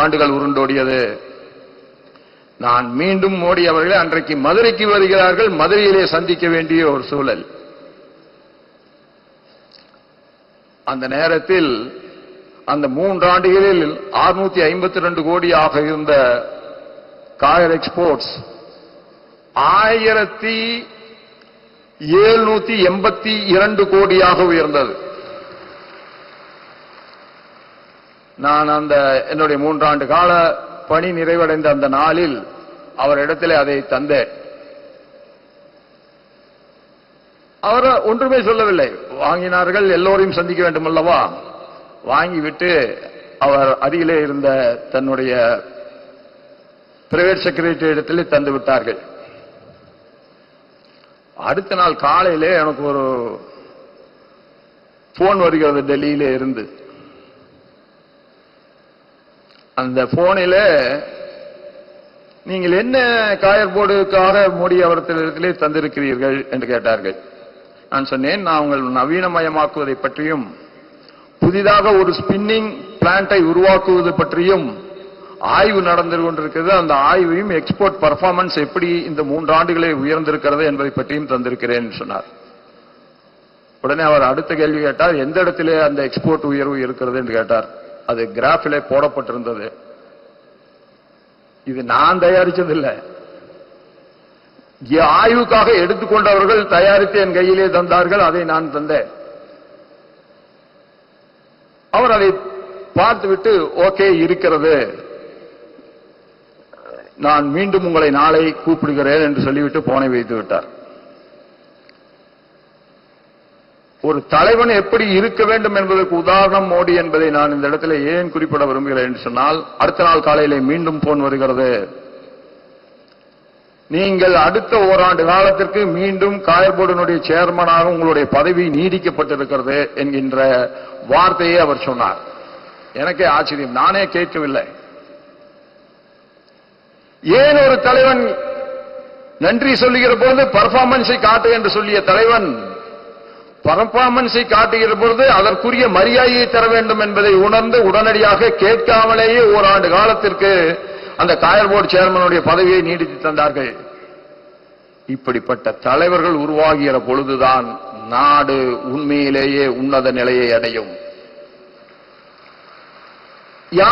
ஆண்டுகள் உருண்டோடியது. நான் மீண்டும் மோடி அவர்களே அன்றைக்கு மதுரைக்கு வருகிறார்கள். மதுரையிலே சந்திக்க வேண்டிய ஒரு சூழல். அந்த நேரத்தில் அந்த 3 ஆண்டுகளில் 652 கோடியாக இருந்த காயர் எக்ஸ்போர்ட்ஸ் 1782 கோடியாக உயர்ந்தது. நான் அந்த என்னுடைய 3 ஆண்டு கால பணி நிறைவடைந்த அந்த நாளில் அவரிடத்தில் அதை தந்தேன். அவர் ஒன்றுமே சொல்லவில்லை. வாங்கினார்கள், எல்லோரையும் சந்திக்க வேண்டும் அல்லவா, வாங்கிவிட்டு அவர் அருகிலே இருந்த தன்னுடைய பிரைவேட் செக்ரட்டரி இடத்திலே தந்து விட்டார்கள். அடுத்த நாள் காலையிலே எனக்கு ஒரு போன் வருகிறது டெல்லியிலே இருந்து. அந்த போனில் நீங்கள் என்ன காயர் போர்டுக்காக மோடி அவர்களிடத்திலே தந்திருக்கிறீர்கள் என்று கேட்டார்கள். நான் சொன்னேன், நான் உங்கள் நவீனமயமாக்குவதை பற்றியும் புதிதாக ஒரு ஸ்பின்னிங் பிளான்ட்டை உருவாக்குவது பற்றியும் ஆய்வு நடந்து கொண்டிருக்கிறது. அந்த ஆய்வையும் எக்ஸ்போர்ட் பர்ஃபார்மன்ஸ் எப்படி இந்த 3 ஆண்டுகளே உயர்ந்திருக்கிறது என்பதை பற்றியும் தந்திருக்கிறேன் சொன்னார். உடனே அவர் அடுத்த கேள்வி கேட்டார், எந்த இடத்திலே அந்த எக்ஸ்போர்ட் உயர்வு இருக்கிறது என்று கேட்டார். அது கிராஃபிலே போடப்பட்டிருந்தது. இது நான் தயாரிச்சதில்லை, ஆய்வுக்காக எடுத்துக்கொண்டவர்கள் தயாரித்து என் கையிலே தந்தார்கள். அதை நான் தந்தேன். அவர் அதை பார்த்துவிட்டு ஓகே இருக்கிறது, நான் மீண்டும் உங்களை நாளை கூப்பிடுகிறேன் என்று சொல்லிவிட்டு போனை வைத்து விட்டார். ஒரு தலைவன் எப்படி இருக்க வேண்டும் என்பதற்கு உதாரணம் மோடி என்பதை நான் இந்த இடத்துல ஏன் குறிப்பிட விரும்புகிறேன் என்று சொன்னால், அடுத்த நாள் காலையிலே மீண்டும் போன் வருகிறது, நீங்கள் அடுத்த ஓராண்டு காலத்திற்கு மீண்டும் காயர் போர்டினுடைய சேர்மனாக உங்களுடைய பதவி நீடிக்கப்பட்டிருக்கிறது என்கின்ற வார்த்தையை அவர் சொன்னார். எனக்கே ஆச்சரியம், நானே கேட்கவில்லை. ஏன் ஒரு தலைவன் நன்றி சொல்லுகிற பொழுது பர்ஃபார்மன்ஸை காட்டு என்று சொல்லிய தலைவன் பர்ஃபார்மன்ஸை காட்டுகிற பொழுது அதற்குரிய மரியாதையை தர வேண்டும் என்பதை உணர்ந்து உடனடியாக கேட்காமலேயே ஓராண்டு காலத்திற்கு அந்த காயர் போர்டு சேர்மனுடைய பதவியை நீடித்து தந்தார்கள். இப்படிப்பட்ட தலைவர்கள் உருவாகிற பொழுதுதான் நாடு உண்மையிலேயே உன்னத நிலையை அடையும்.